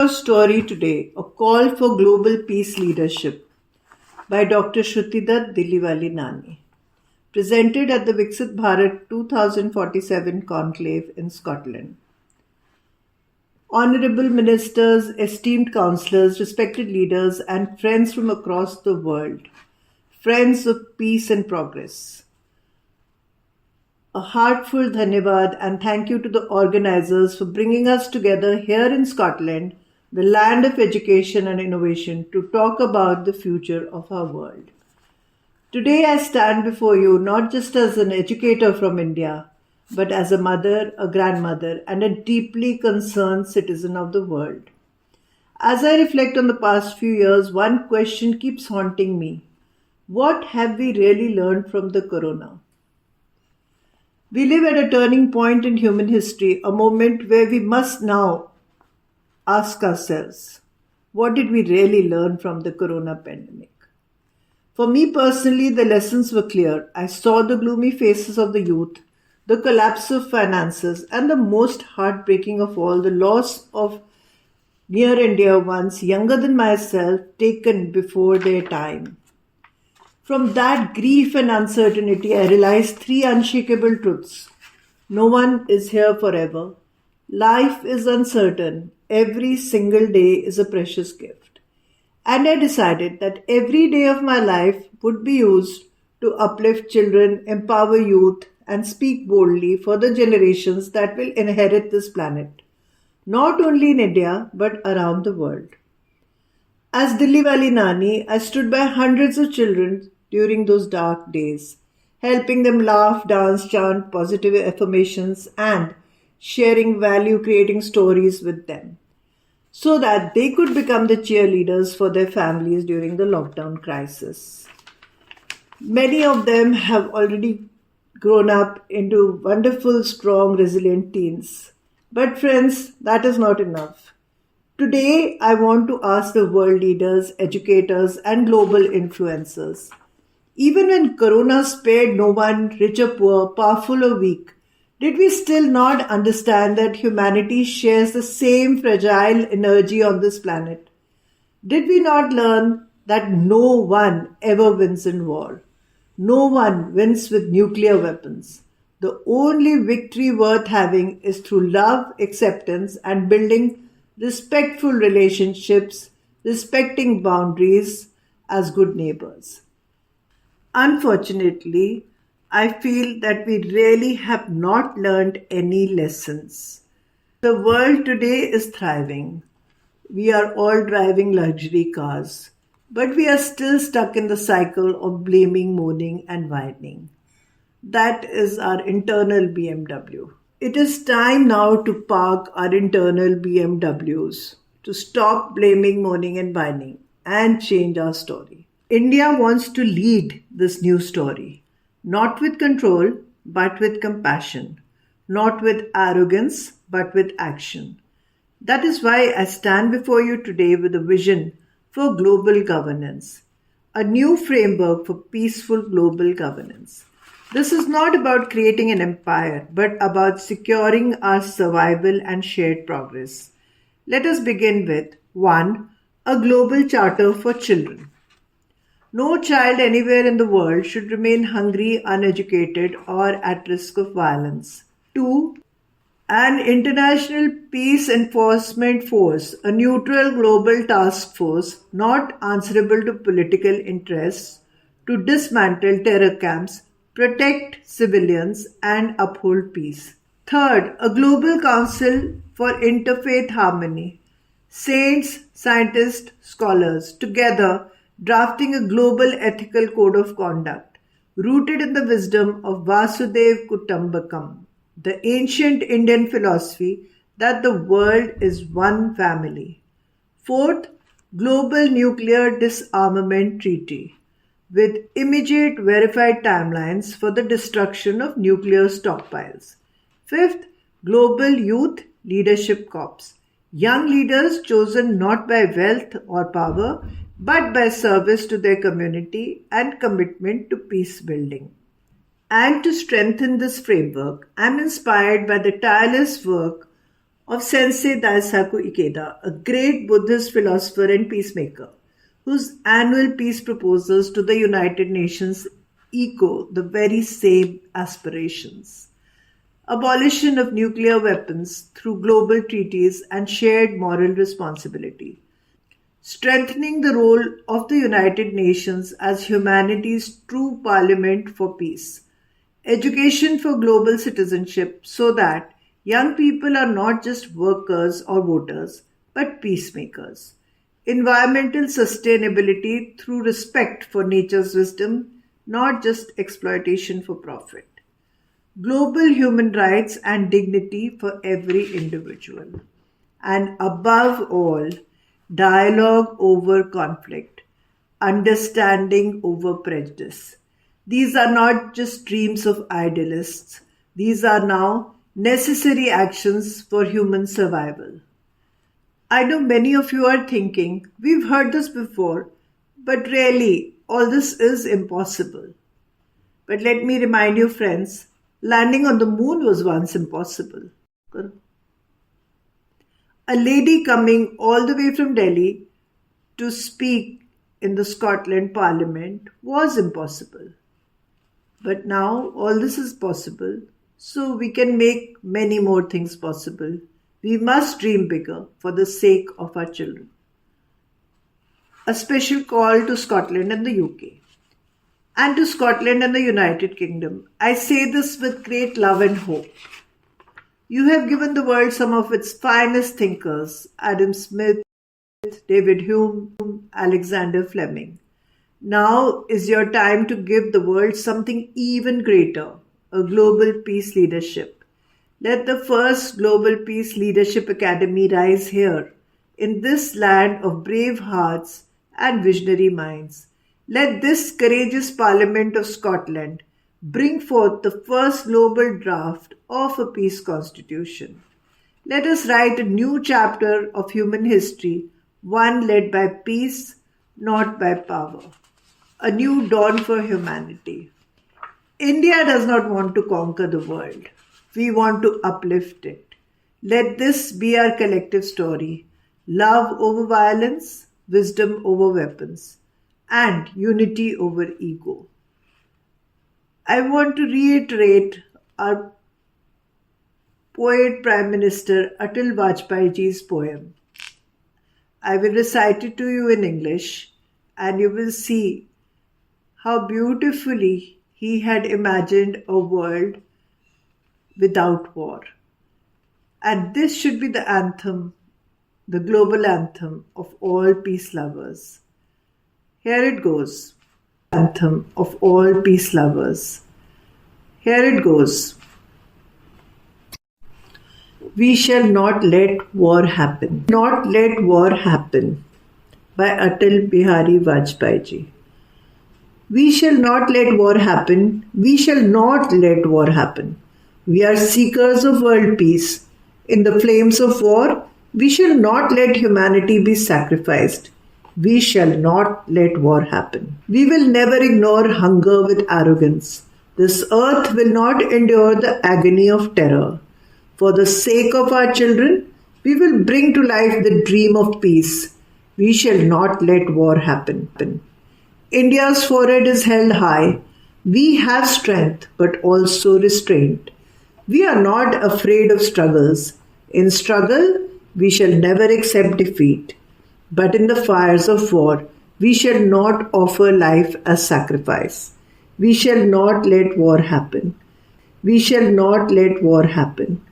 Our story today, A Call for Global Peace Leadership by Dr. Shruti Dutt, Dilliwalinani, presented at the Viksit Bharat 2047 conclave in Scotland. Honorable ministers, esteemed councillors, respected leaders, and friends from across the world, friends of peace and progress. A heartfelt dhanyavad and thank you to the organizers for bringing us together here in Scotland, the land of education and innovation, to talk about the future of our world. Today I stand before you not just as an educator from India, but as a mother, a grandmother, and a deeply concerned citizen of the world. As I reflect on the past few years, one question keeps haunting me. What have we really learned from the corona? We live at a turning point in human history, a moment where we must now ask ourselves, what did we really learn from the corona pandemic? For me personally, the lessons were clear. I saw the gloomy faces of the youth, the collapse of finances, and the most heartbreaking of all, the loss of near and dear ones younger than myself, taken before their time. From that grief and uncertainty, I realized three unshakable truths. No one is here forever. Life is uncertain. Every single day is a precious gift. And I decided that every day of my life would be used to uplift children, empower youth, and speak boldly for the generations that will inherit this planet, not only in India, but around the world. As Dilliwalinani, I stood by hundreds of children during those dark days, helping them laugh, dance, chant positive affirmations, and sharing value-creating stories with them, so that they could become the cheerleaders for their families during the lockdown crisis. Many of them have already grown up into wonderful, strong, resilient teens. But friends, that is not enough. Today, I want to ask the world leaders, educators, and global influencers. Even when Corona spared no one, rich or poor, powerful or weak, did we still not understand that humanity shares the same fragile energy on this planet? Did we not learn that no one ever wins in war? No one wins with nuclear weapons. The only victory worth having is through love, acceptance, and building respectful relationships, respecting boundaries as good neighbors. Unfortunately, I feel that we really have not learned any lessons. The world today is thriving. We are all driving luxury cars, but we are still stuck in the cycle of blaming, moaning, and whining. That is our internal BMW. It is time now to park our internal BMWs, to stop blaming, moaning, and whining, and change our story. India wants to lead this new story, not with control, but with compassion, not with arrogance, but with action. That is why I stand before you today with a vision for global governance, a new framework for peaceful global governance. This is not about creating an empire, but about securing our survival and shared progress. Let us begin with 1. A global charter for children. No child anywhere in the world should remain hungry, uneducated, or at risk of violence. 2. An international peace enforcement force, a neutral global task force not answerable to political interests, to dismantle terror camps, protect civilians, and uphold peace. 3. A global council for interfaith harmony. Saints, scientists, scholars, together drafting a global ethical code of conduct, rooted in the wisdom of Vasudev Kutumbakam, the ancient Indian philosophy that the world is one family. 4. Global Nuclear Disarmament Treaty, with immediate verified timelines for the destruction of nuclear stockpiles. 5. Global Youth Leadership Corps, young leaders chosen not by wealth or power, but by service to their community and commitment to peace building. And to strengthen this framework, I am inspired by the tireless work of Sensei Daisaku Ikeda, a great Buddhist philosopher and peacemaker, whose annual peace proposals to the United Nations echo the very same aspirations. Abolition of nuclear weapons through global treaties and shared moral responsibility. Strengthening the role of the United Nations as humanity's true parliament for peace. Education for global citizenship so that young people are not just workers or voters, but peacemakers. Environmental sustainability through respect for nature's wisdom, not just exploitation for profit. Global human rights and dignity for every individual. And above all, dialogue over conflict, understanding over prejudice. These are not just dreams of idealists. These are now necessary actions for human survival. I know many of you are thinking, we've heard this before, but really, all this is impossible. But let me remind you, friends, landing on the moon was once impossible. A lady coming all the way from Delhi to speak in the Scotland Parliament was impossible. But now all this is possible, so we can make many more things possible. We must dream bigger for the sake of our children. A special call to Scotland and the UK. And to Scotland and the United Kingdom. I say this with great love and hope. You have given the world some of its finest thinkers, Adam Smith, David Hume, Alexander Fleming. Now is your time to give the world something even greater, a global peace leadership. Let the first Global Peace Leadership Academy rise here, in this land of brave hearts and visionary minds. Let this courageous Parliament of Scotland bring forth the first global draft of a peace constitution. Let us write a new chapter of human history, one led by peace, not by power. A new dawn for humanity. India does not want to conquer the world. We want to uplift it. Let this be our collective story. Love over violence, wisdom over weapons, and unity over ego. I want to reiterate our poet Prime Minister Atal Vajpayeeji's poem. I will recite it to you in English, and you will see how beautifully he had imagined a world without war. And this should be the anthem, the global anthem of all peace lovers. Here it goes. Anthem of all peace lovers. Here it goes. We shall not let war happen. Not let war happen. By Atal Bihari Vajpayee. We shall not let war happen. We shall not let war happen. We are seekers of world peace. In the flames of war, we shall not let humanity be sacrificed. We shall not let war happen. We will never ignore hunger with arrogance. This earth will not endure the agony of terror. For the sake of our children, we will bring to life the dream of peace. We shall not let war happen. India's forehead is held high. We have strength, but also restraint. We are not afraid of struggles. In struggle, we shall never accept defeat. But in the fires of war, we shall not offer life as sacrifice. We shall not let war happen. We shall not let war happen.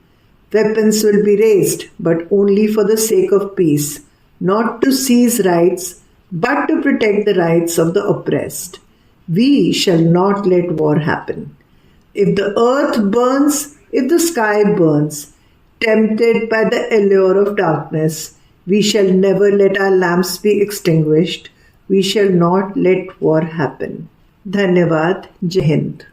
Weapons will be raised, but only for the sake of peace, not to seize rights, but to protect the rights of the oppressed. We shall not let war happen. If the earth burns, if the sky burns, tempted by the allure of darkness, we shall never let our lamps be extinguished. We shall not let war happen. Dhanyavad. Jai Hind.